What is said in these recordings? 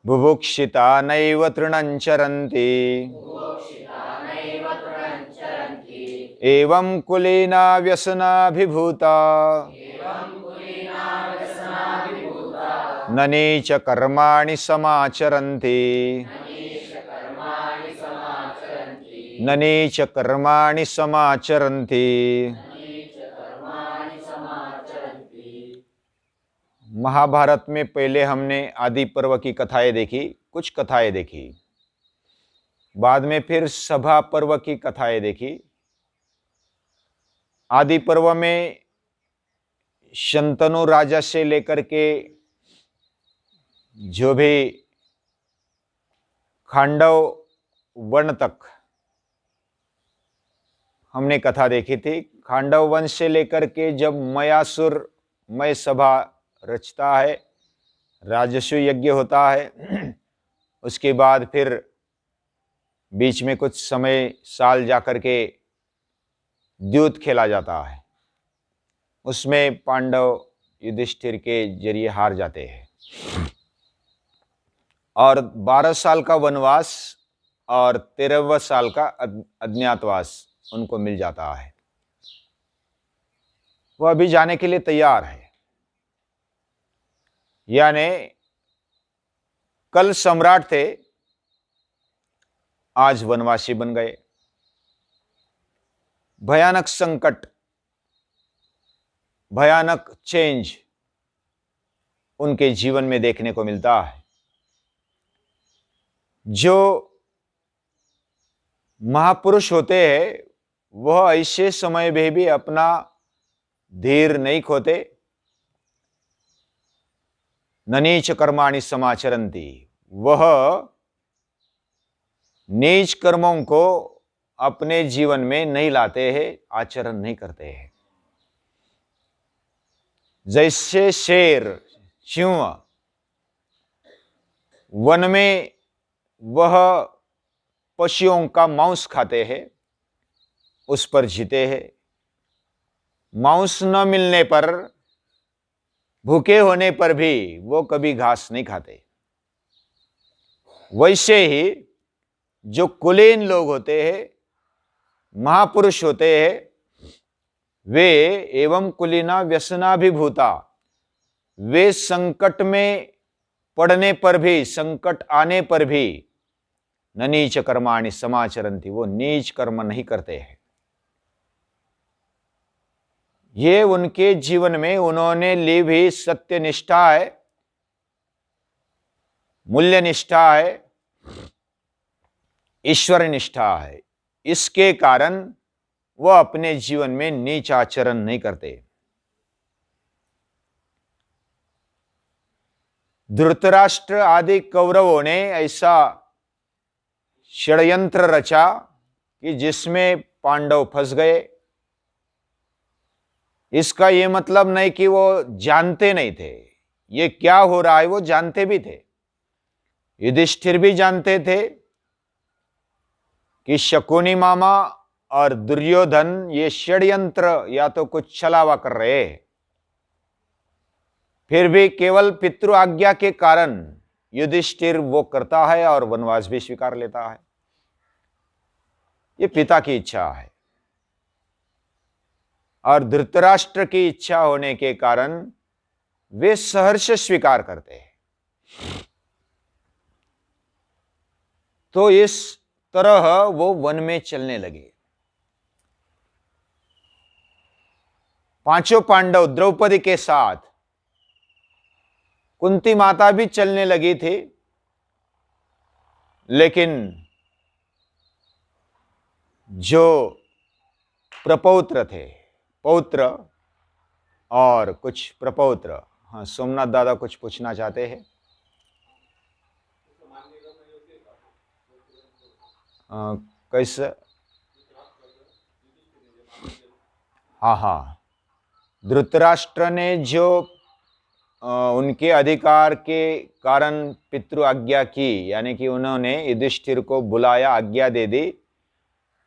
बुभुक्षिता नैव तृणं चरन्ति एवं कुलीना व्यसनाभिभूता न नीच कर्माणि समाचरन्ति न नीच कर्माणि समाचरन्ति। महाभारत में पहले हमने आदि पर्व की कथाएं देखी, कुछ कथाएं देखी, बाद में फिर सभा पर्व की कथाएं देखी। आदि पर्व में शंतनु राजा से लेकर के जो भी खांडव वन तक हमने कथा देखी थी। खांडव वंश से लेकर के जब मयासुर मय सभा रचता है, राजस्व यज्ञ होता है, उसके बाद फिर बीच में कुछ समय साल जाकर के द्यूत खेला जाता है, उसमें पांडव युधिष्ठिर के जरिए हार जाते हैं और 12 साल का वनवास और 13वें साल का अज्ञातवास उनको मिल जाता है। वह अभी जाने के लिए तैयार है, यानी कल सम्राट थे, आज वनवासी बन गए। भयानक संकट, भयानक चेंज उनके जीवन में देखने को मिलता है। जो महापुरुष होते हैं वह ऐसे समय में भी अपना धीर नहीं खोते। न नीच कर्माणि समाचरन्ति, वह नीच कर्मों को अपने जीवन में नहीं लाते हैं, आचरण नहीं करते हैं। जैसे शेर, सिंह वन में वह पशुओं का मांस खाते हैं, उस पर जीते हैं। मांस न मिलने पर, भूखे होने पर भी वो कभी घास नहीं खाते। वैसे ही जो कुलीन लोग होते हैं, महापुरुष होते हैं, वे एवं कुलीना व्यसनाभिभूता, वे संकट में पड़ने पर भी, संकट आने पर भी न नीच कर्माणि समाचरन्ति, वो नीच कर्म नहीं करते हैं। ये उनके जीवन में उन्होंने ली भी सत्य निष्ठा है, मूल्य निष्ठा है, ईश्वर निष्ठा है। इसके कारण वह अपने जीवन में नीच आचरण नहीं करते। धृतराष्ट्र आदि कौरवों ने ऐसा षड्यंत्र रचा कि जिसमें पांडव फंस गए। इसका यह मतलब नहीं कि वो जानते नहीं थे, ये क्या हो रहा है वो जानते भी थे। युधिष्ठिर भी जानते थे कि शकुनी मामा और दुर्योधन ये षड्यंत्र या तो कुछ छलावा कर रहे हैं, फिर भी केवल पितृ आज्ञा के कारण युधिष्ठिर वो करता है और वनवास भी स्वीकार लेता है। ये पिता की इच्छा है और धृतराष्ट्र की इच्छा होने के कारण वे सहर्ष स्वीकार करते हैं। तो इस तरह वो वन में चलने लगे। पांचों पांडव द्रौपदी के साथ, कुंती माता भी चलने लगी थी, लेकिन जो प्रपौत्र थे, पौत्र और कुछ प्रपौत्र, हाँ सोमनाथ दादा कुछ पूछना चाहते हैं। कैसे? हाँ, धृतराष्ट्र ने जो उनके अधिकार के कारण पितृ आज्ञा की, यानी कि उन्होंने युधिष्ठिर को बुलाया, आज्ञा दे दी।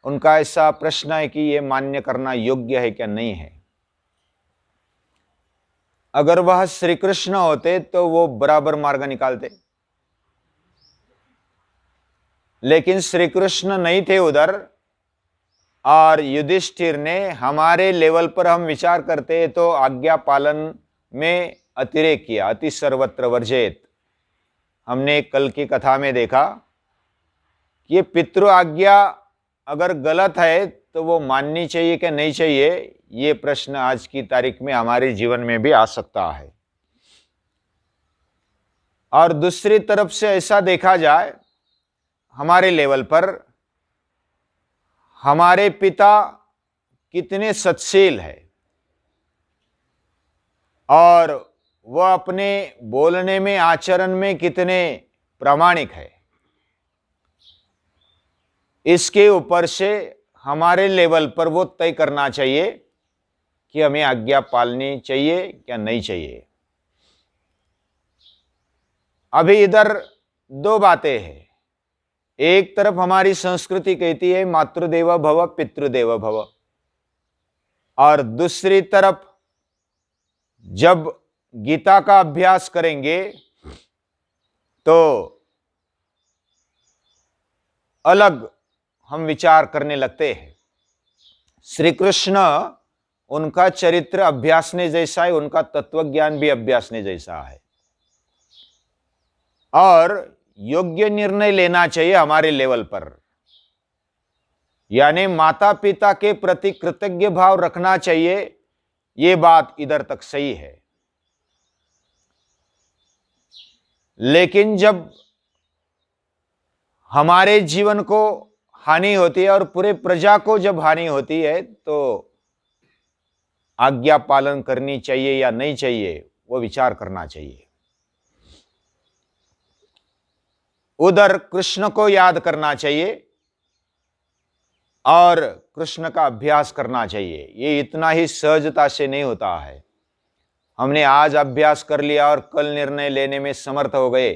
उनका ऐसा प्रश्न है कि यह मान्य करना योग्य है क्या नहीं है। अगर वह श्री कृष्ण होते तो वो बराबर मार्ग निकालते, लेकिन श्री कृष्ण नहीं थे उधर, और युधिष्ठिर ने हमारे लेवल पर हम विचार करते हैं तो आज्ञा पालन में अतिरेक किया, अति सर्वत्र वर्जेत। हमने कल की कथा में देखा कि ये पितृ आज्ञा अगर गलत है तो वो माननी चाहिए कि नहीं चाहिए, ये प्रश्न आज की तारीख में हमारे जीवन में भी आ सकता है। और दूसरी तरफ से ऐसा देखा जाए, हमारे लेवल पर हमारे पिता कितने सत्शील है और वह अपने बोलने में, आचरण में कितने प्रामाणिक है, इसके ऊपर से हमारे लेवल पर वो तय करना चाहिए कि हमें आज्ञा पालनी चाहिए क्या नहीं चाहिए। अभी इधर दो बातें हैं। एक तरफ हमारी संस्कृति कहती है मातृदेवो भव पितृदेवो भव, और दूसरी तरफ जब गीता का अभ्यास करेंगे तो अलग हम विचार करने लगते हैं। श्री कृष्ण, उनका चरित्र अभ्यासने जैसा है, उनका तत्वज्ञान भी अभ्यासने जैसा है, और योग्य निर्णय लेना चाहिए हमारे लेवल पर, यानी माता पिता के प्रति कृतज्ञ भाव रखना चाहिए। ये बात इधर तक सही है। लेकिन जब हमारे जीवन को हानि होती है और पूरे प्रजा को जब हानि होती है तो आज्ञा पालन करनी चाहिए या नहीं चाहिए, वो विचार करना चाहिए। उधर कृष्ण को याद करना चाहिए और कृष्ण का अभ्यास करना चाहिए। ये इतना ही सहजता से नहीं होता है। हमने आज अभ्यास कर लिया और कल निर्णय लेने में समर्थ हो गए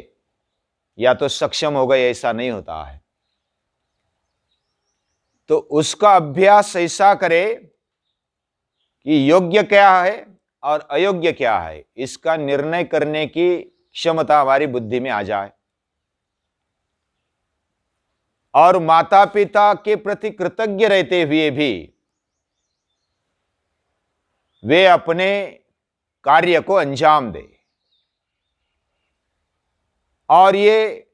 या तो सक्षम हो गए, ऐसा नहीं होता है। तो उसका अभ्यास ऐसा करे कि योग्य क्या है और अयोग्य क्या है, इसका निर्णय करने की क्षमता हमारी बुद्धि में आ जाए, और माता पिता के प्रति कृतज्ञ रहते हुए भी वे अपने कार्य को अंजाम दे। और ये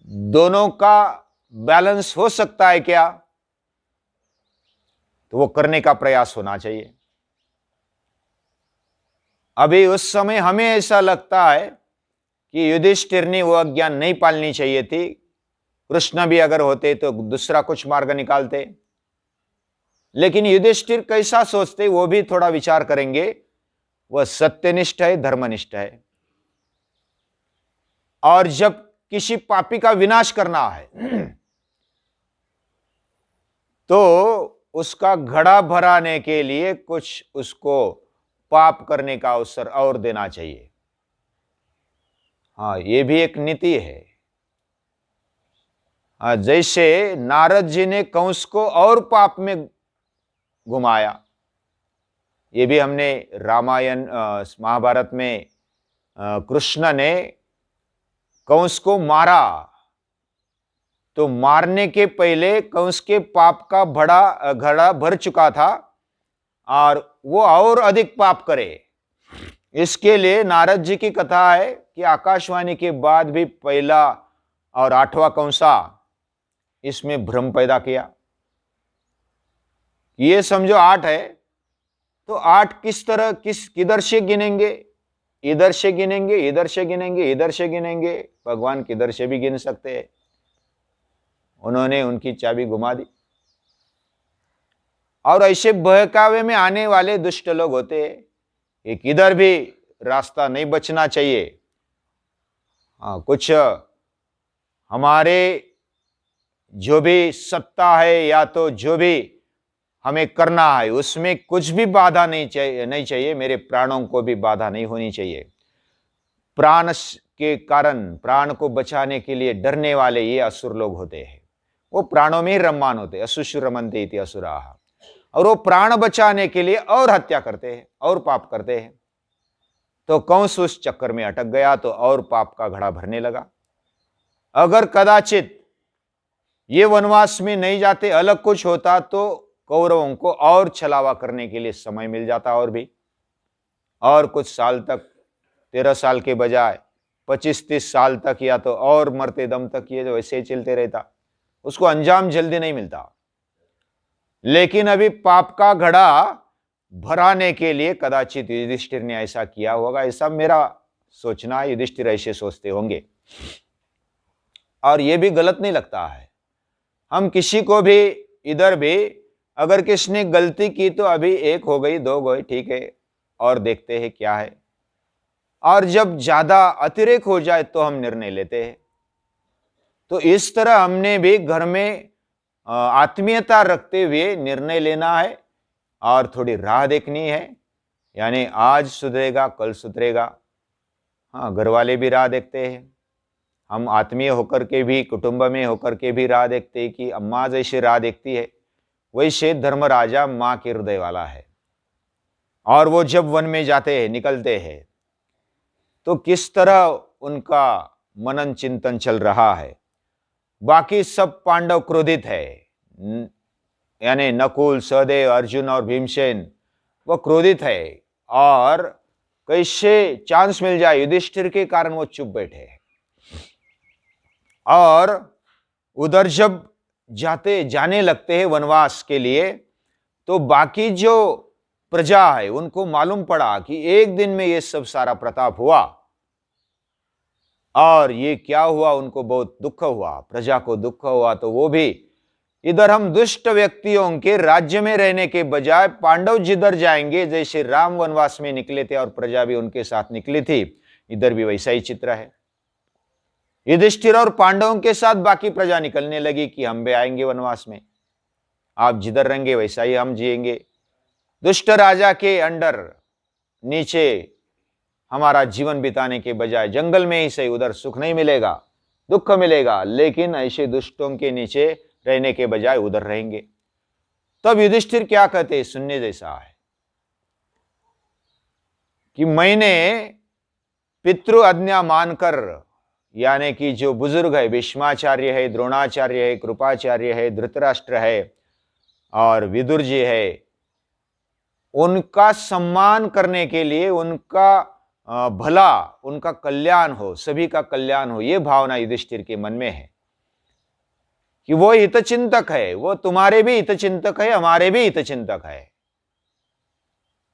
दोनों का बैलेंस हो सकता है क्या, तो वो करने का प्रयास होना चाहिए। अभी उस समय हमें ऐसा लगता है कि युधिष्ठिर ने वो आज्ञा नहीं पालनी चाहिए थी, कृष्ण भी अगर होते तो दूसरा कुछ मार्ग निकालते। लेकिन युधिष्ठिर कैसा सोचते वो भी थोड़ा विचार करेंगे। वह सत्यनिष्ठ है, धर्मनिष्ठ है, और जब किसी पापी का विनाश करना है तो उसका घड़ा भराने के लिए कुछ उसको पाप करने का अवसर और देना चाहिए। हाँ, ये भी एक नीति है। जैसे नारद जी ने कंस को और पाप में घुमाया, ये भी हमने रामायण महाभारत में कृष्ण ने कंस को मारा तो मारने के पहले कंस के पाप का बड़ा घड़ा भर चुका था और वो और अधिक पाप करे। इसके लिए नारद जी की कथा है कि आकाशवाणी के बाद भी पहला और 8वां कंसा इसमें भ्रम पैदा किया। ये समझो 8 है तो 8 किस तरह किधर से गिनेंगे, इधर से गिनेंगे, इधर से गिनेंगे, इधर से गिनेंगे, भगवान किधर से भी गिन सकते हैं। उन्होंने उनकी चाबी घुमा दी। और ऐसे बहकावे में आने वाले दुष्ट लोग होते हैं कि किधर भी रास्ता नहीं बचना चाहिए। हाँ, कुछ हमारे जो भी सत्ता है या तो जो भी हमें करना है उसमें कुछ भी बाधा नहीं चाहिए। मेरे प्राणों को भी बाधा नहीं होनी चाहिए। प्राण के कारण, प्राण को बचाने के लिए डरने वाले ये असुर लोग होते हैं। वो प्राणों में ही रममान होते, असुषु रमन्ते इति असुराः। और वो प्राण बचाने के लिए और हत्या करते हैं और पाप करते हैं। तो कंस उस चक्कर में अटक गया तो और पाप का घड़ा भरने लगा। अगर कदाचित ये वनवास में नहीं जाते, अलग कुछ होता तो कौरवों को और छलावा करने के लिए समय मिल जाता, और कुछ साल तक, 13 साल के बजाय 25-30 साल तक, या तो और मरते दम तक ये वैसे ही चलते रहता, उसको अंजाम जल्दी नहीं मिलता। लेकिन अभी पाप का घड़ा भराने के लिए कदाचित युधिष्ठिर ने ऐसा किया होगा, ऐसा मेरा सोचना है। युधिष्ठिर ऐसे सोचते होंगे, और ये भी गलत नहीं लगता है। हम किसी को भी इधर भी अगर किसने गलती की तो अभी 1 हो गई, 2 गई, ठीक है, और देखते हैं क्या है, और जब ज्यादा अतिरेक हो जाए तो हम निर्णय लेते हैं। तो इस तरह हमने भी घर में आत्मीयता रखते हुए निर्णय लेना है, और थोड़ी राह देखनी है, यानी आज सुधरेगा कल सुधरेगा। हाँ, घर वाले भी राह देखते हैं, हम आत्मीय होकर के भी, कुटुंब में होकर के भी राह देखते हैं कि अम्मा जैसे राह देखती है वैसे धर्मराजा माँ के हृदय वाला है। और वो जब वन में जाते हैं, निकलते हैं, तो किस तरह उनका मनन चिंतन चल रहा है। बाकी सब पांडव क्रोधित है, यानी नकुल, सहदेव, अर्जुन और भीमसेन, वो क्रोधित है, और कैसे चांस मिल जाए युधिष्ठिर के कारण वो चुप बैठे। और उधर जब जाने लगते हैं वनवास के लिए, तो बाकी जो प्रजा है उनको मालूम पड़ा कि एक दिन में ये सब सारा प्रताप हुआ, और ये क्या हुआ, उनको बहुत दुख हुआ, प्रजा को दुख हुआ। तो वो भी इधर हम दुष्ट व्यक्तियों के राज्य में रहने के बजाय पांडव जिधर जाएंगे, जैसे राम वनवास में निकले थे और प्रजा भी उनके साथ निकली थी, इधर भी वैसा ही चित्र है। युधिष्ठिर और पांडवों के साथ बाकी प्रजा निकलने लगी कि हम भी आएंगे वनवास में, आप जिधर रहेंगे वैसा ही हम जिएंगे। दुष्ट राजा के अंडर नीचे हमारा जीवन बिताने के बजाय जंगल में ही सही, उधर सुख नहीं मिलेगा, दुख मिलेगा, लेकिन ऐसे दुष्टों के नीचे रहने के बजाय उधर रहेंगे। तब युधिष्ठिर क्या कहते, सुनने जैसा है कि मैंने पितृ आज्ञा मानकर, यानी कि जो बुजुर्ग है, भीष्माचार्य है, द्रोणाचार्य है, कृपाचार्य है, धृतराष्ट्र है और विदुर जी है, उनका सम्मान करने के लिए, उनका भला, उनका कल्याण हो, सभी का कल्याण हो, यह भावना युधिष्ठिर के मन में है कि वो हितचिंतक है, वो तुम्हारे भी हितचिंतक है, हमारे भी हितचिंतक है,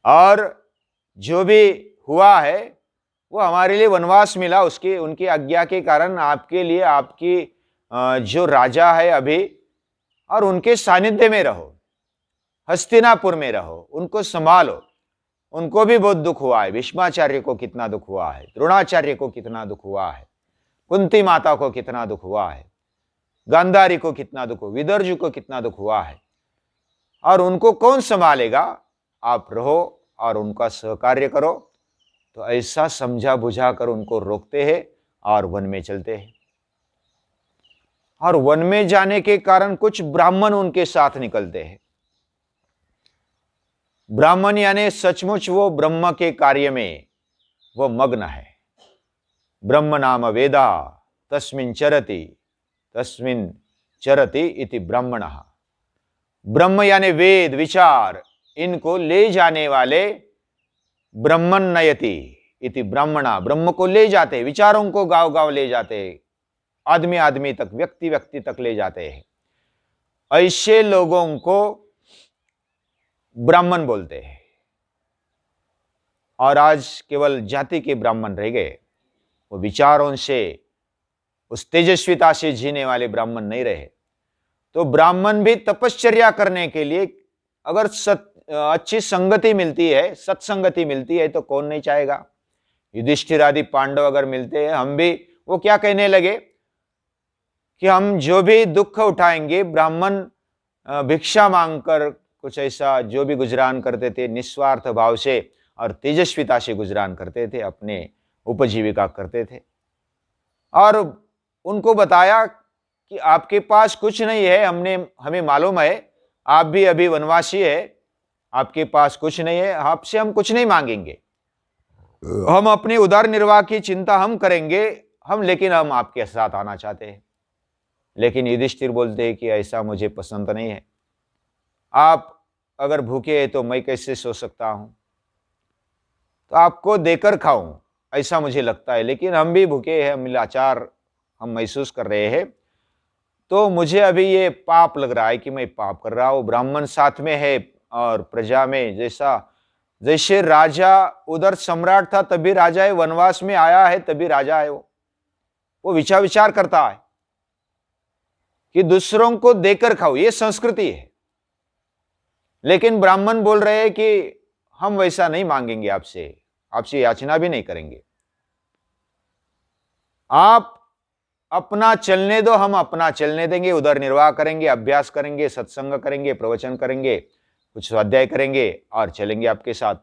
और जो भी हुआ है वो हमारे लिए वनवास मिला, उसके उनकी आज्ञा के कारण आपके लिए, आपकी जो राजा है अभी, और उनके सानिध्य में रहो, हस्तिनापुर में रहो, उनको संभालो। उनको भी बहुत दुख हुआ है, भीष्माचार्य को कितना दुख हुआ है, द्रोणाचार्य को कितना दुख हुआ है, कुंती माता को कितना दुख हुआ है, गांधारी को कितना दुख हुआ, विदुर जी को कितना दुख हुआ है, और उनको कौन संभालेगा, आप रहो और उनका सहकार्य करो। तो ऐसा समझा बुझा कर उनको रोकते हैं और वन में चलते हैं। और वन में जाने के कारण कुछ ब्राह्मण उनके साथ निकलते हैं। ब्राह्मण यानी सचमुच वो ब्रह्म के कार्य में वो मग्न है। ब्रह्म नाम वेदा तस्मिन् चरति इति ब्राह्मणः। ब्रह्म यानी वेद, विचार, इनको ले जाने वाले ब्रह्मन नयति इति ब्राह्मणा, ब्रह्म को ले जाते, विचारों को गांव गांव ले जाते, आदमी आदमी तक, व्यक्ति व्यक्ति तक ले जाते हैं। ऐसे लोगों को ब्राह्मण बोलते हैं। और आज केवल जाति के ब्राह्मण रह गए, वो विचारों से, उस तेजस्विता से जीने वाले ब्राह्मण नहीं रहे। तो ब्राह्मण भी तपश्चर्या करने के लिए, अगर अच्छी संगति मिलती है, सत्संगति मिलती है, तो कौन नहीं चाहेगा। युधिष्ठिर आदि पांडव अगर मिलते हैं, हम भी, वो क्या कहने लगे कि हम जो भी दुख उठाएंगे, ब्राह्मण भिक्षा मांगकर कुछ ऐसा जो भी गुजरान करते थे, निस्वार्थ भाव से और तेजस्विता से गुजरान करते थे, अपने उपजीविका करते थे। और उनको बताया कि आपके पास कुछ नहीं है, हमें मालूम है, आप भी अभी वनवासी है, आपके पास कुछ नहीं है, आपसे हम कुछ नहीं मांगेंगे, हम अपने उदार निर्वाह की चिंता हम करेंगे, लेकिन हम आपके साथ आना चाहते हैं। लेकिन युधिष्ठिर बोलते हैं कि ऐसा मुझे पसंद नहीं है। आप अगर भूखे हैं तो मैं कैसे सो सकता हूं, तो आपको देकर खाऊं ऐसा मुझे लगता है, लेकिन हम भी भूखे हैं, हम लाचार हम महसूस कर रहे हैं, तो मुझे अभी ये पाप लग रहा है कि मैं पाप कर रहा हूं। ब्राह्मण साथ में है और प्रजा में, जैसे राजा उधर सम्राट था तभी राजा है, वनवास में आया है तभी राजा है। वो विचार करता है कि दूसरों को देकर खाओ, ये संस्कृति है। लेकिन ब्राह्मण बोल रहे हैं कि हम वैसा नहीं मांगेंगे, आपसे याचना भी नहीं करेंगे। आप अपना चलने दो, हम अपना चलने देंगे, उधर निर्वाह करेंगे, अभ्यास करेंगे, सत्संग करेंगे, प्रवचन करेंगे, कुछ स्वाध्याय करेंगे और चलेंगे आपके साथ।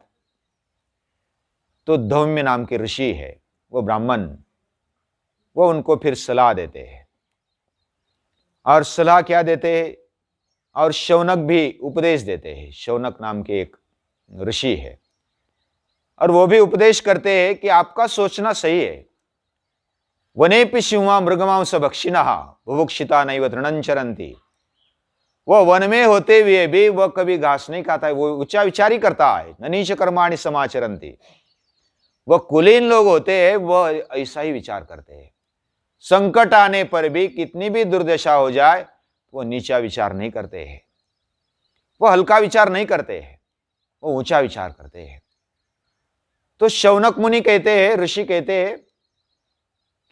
तो धौम्य नाम के ऋषि है, वो ब्राह्मण, वो उनको फिर सलाह देते हैं। और सलाह क्या देते हैं, और शौनक भी उपदेश देते हैं। शौनक नाम के एक ऋषि है, और वो भी उपदेश करते हैं कि आपका सोचना सही है। वनेपि सिंहा मृगमांस भक्षिणः बुभुक्षिता नैव तृणं चरन्ति। वो वन में होते हुए भी वह कभी घास नहीं खाता है, वो उच्चा विचारी करता है। न नीच कर्माणि समाचरन्ति। वह कुलीन लोग होते हैं, वह ऐसा ही विचार करते हैं। संकट आने पर भी, कितनी भी दुर्दशा हो जाए, वो नीचा विचार नहीं करते हैं, वो हल्का विचार नहीं करते हैं, वो ऊंचा विचार करते हैं। तो शौनक मुनि कहते हैं, ऋषि कहते हैं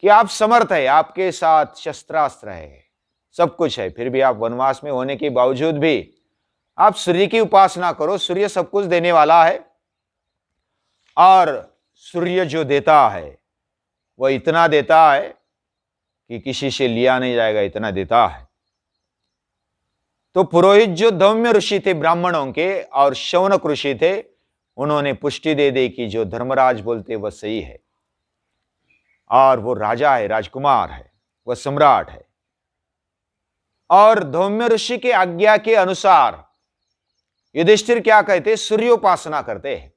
कि आप समर्थ है, आपके साथ शस्त्रास्त्र है, सब कुछ है, फिर भी आप वनवास में होने के बावजूद भी आप सूर्य की उपासना करो। सूर्य सब कुछ देने वाला है, और सूर्य जो देता है वह इतना देता है कि किसी से लिया नहीं जाएगा, इतना देता है। तो पुरोहित जो धौम्य ऋषि थे ब्राह्मणों के, और शौनक ऋषि थे, उन्होंने पुष्टि दे दी कि जो धर्मराज बोलते वह सही है, और वो राजा है, राजकुमार है, वह सम्राट है। और धौम्य ऋषि के आज्ञा के अनुसार युधिष्ठिर क्या कहते, सूर्योपासना करते हैं।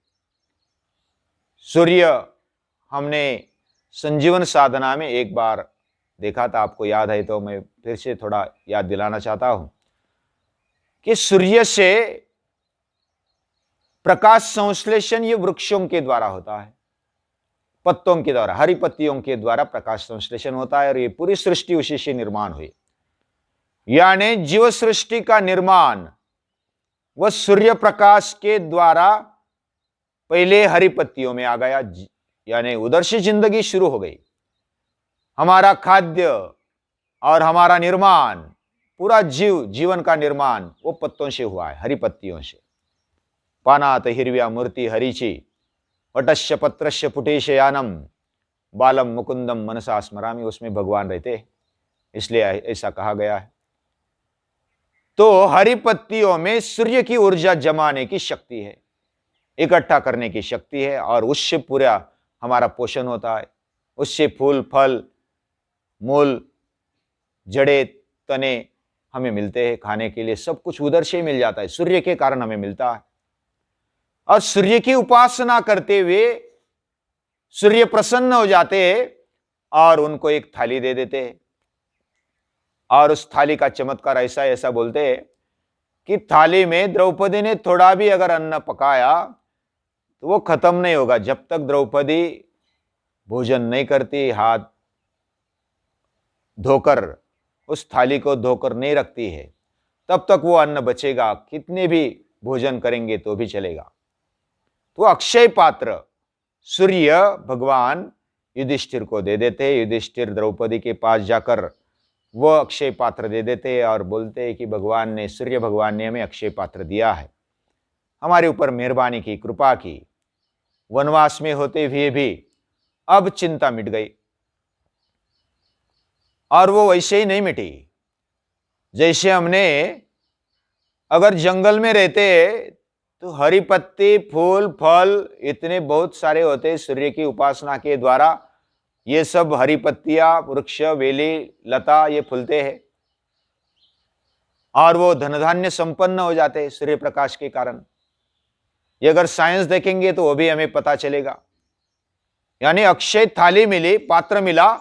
सूर्य हमने संजीवन साधना में एक बार देखा था, आपको याद है तो मैं फिर से थोड़ा याद दिलाना चाहता हूं कि सूर्य से प्रकाश संश्लेषण ये वृक्षों के द्वारा होता है, पत्तों के द्वारा, हरी पत्तियों के द्वारा प्रकाश संश्लेषण होता है, और ये पूरी सृष्टि उसी से निर्माण हुई। यानी जीव सृष्टि का निर्माण वह सूर्य प्रकाश के द्वारा पहले हरी पत्तियों में आ गया, यानी उधर से जिंदगी शुरू हो गई। हमारा खाद्य और हमारा निर्माण, पूरा जीवन का निर्माण वो पत्तों से हुआ है, हरी पत्तियों से। पानात हिरव्या मूर्ति हरिची वटस्य पत्रस्य पुटेश यानम बालम मुकुंदम मनसा स्मरामि, उसमें भगवान रहते, इसलिए ऐसा कहा गया है। तो हरी पत्तियों में सूर्य की ऊर्जा जमाने की शक्ति है, इकट्ठा करने की शक्ति है, और उससे पूरा हमारा पोषण होता है। उससे फूल, फल, मूल, जड़े, तने हमें मिलते हैं खाने के लिए, सब कुछ उधर से ही मिल जाता है, सूर्य के कारण हमें मिलता है। और सूर्य की उपासना करते हुए सूर्य प्रसन्न हो जाते हैं और उनको एक थाली दे देते हैं। और उस थाली का चमत्कार ऐसा बोलते हैं कि थाली में द्रौपदी ने थोड़ा भी अगर अन्न पकाया तो वो खत्म नहीं होगा, जब तक द्रौपदी भोजन नहीं करती, हाथ धोकर, उस थाली को धोकर नहीं रखती है, तब तक वो अन्न बचेगा, कितने भी भोजन करेंगे तो भी चलेगा। तो अक्षय पात्र सूर्य भगवान युधिष्ठिर को दे देते। युधिष्ठिर द्रौपदी के पास जाकर वो अक्षय पात्र दे देते और बोलते हैं कि भगवान ने, सूर्य भगवान ने हमें अक्षय पात्र दिया है, हमारे ऊपर मेहरबानी की, कृपा की। वनवास में होते हुए भी अब चिंता मिट गई, और वो वैसे ही नहीं मिटी जैसे हमने अगर जंगल में रहते तो हरी पत्ती, फूल, फल इतने बहुत सारे होते सूर्य की उपासना के द्वारा। ये सब हरी पत्तियां, वृक्ष, वेली, लता ये फूलते हैं, और वो धन धान्य संपन्न हो जाते हैं सूर्य प्रकाश के कारण। ये अगर साइंस देखेंगे तो वो भी हमें पता चलेगा। यानी अक्षय थाली मिली, पात्र मिला,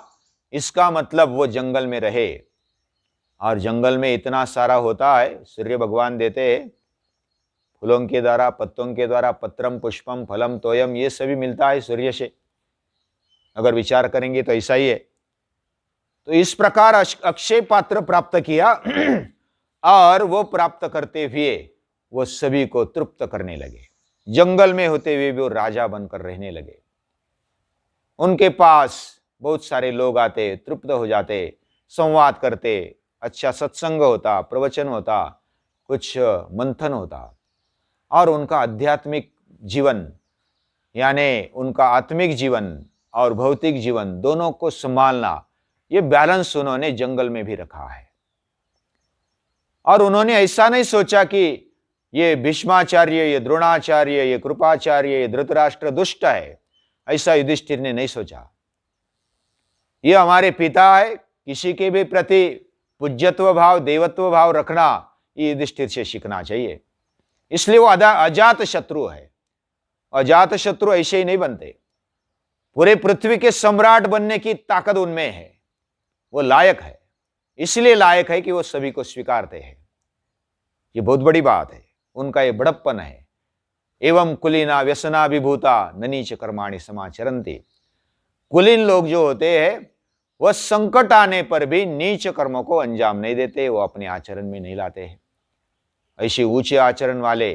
इसका मतलब वो जंगल में रहे, और जंगल में इतना सारा होता है, सूर्य भगवान देते हैं फूलों के द्वारा, पत्तों के द्वारा, पत्रम पुष्पम फलम तोयम, ये सभी मिलता है सूर्य से। अगर विचार करेंगे तो ऐसा ही है। तो इस प्रकार अक्षय पात्र प्राप्त किया और वो प्राप्त करते हुए वो सभी को तृप्त करने लगे। जंगल में होते हुए भी वो राजा बनकर रहने लगे। उनके पास बहुत सारे लोग आते, तृप्त हो जाते, संवाद करते, अच्छा सत्संग होता, प्रवचन होता, कुछ मंथन होता, और उनका आध्यात्मिक जीवन यानी उनका आत्मिक जीवन और भौतिक जीवन दोनों को संभालना, ये बैलेंस उन्होंने जंगल में भी रखा है। और उन्होंने ऐसा नहीं सोचा कि ये भीष्माचार्य, ये द्रोणाचार्य, ये कृपाचार्य, ये धृतराष्ट्र दुष्ट है, ऐसा युधिष्ठिर ने नहीं सोचा। ये हमारे पिता है, किसी के भी प्रति पूज्यत्व भाव, देवत्व भाव रखना ये युधिष्ठिर से सीखना चाहिए। इसलिए वो अजात शत्रु है। अजात शत्रु ऐसे ही नहीं बनते, पूरे पृथ्वी के सम्राट बनने की ताकत उनमें है, वो लायक है। इसलिए लायक है कि वो सभी को स्वीकारते हैं। ये बहुत बड़ी बात है, उनका ये बड़प्पन है। एवं कुलीना व्यसना विभूता न नीच कर्माणि समाचरन्ति। कुलीन लोग जो होते हैं वह संकट आने पर भी नीच कर्मों को अंजाम नहीं देते, वो अपने आचरण में नहीं लाते हैं। ऐसे ऊंचे आचरण वाले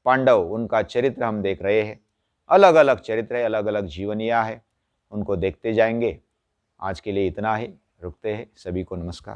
पांडव, उनका चरित्र हम देख रहे हैं। अलग अलग चरित्र है, अलग अलग जीवनियाँ है, उनको देखते जाएंगे। आज के लिए इतना ही, रुकते हैं। सभी को नमस्कार।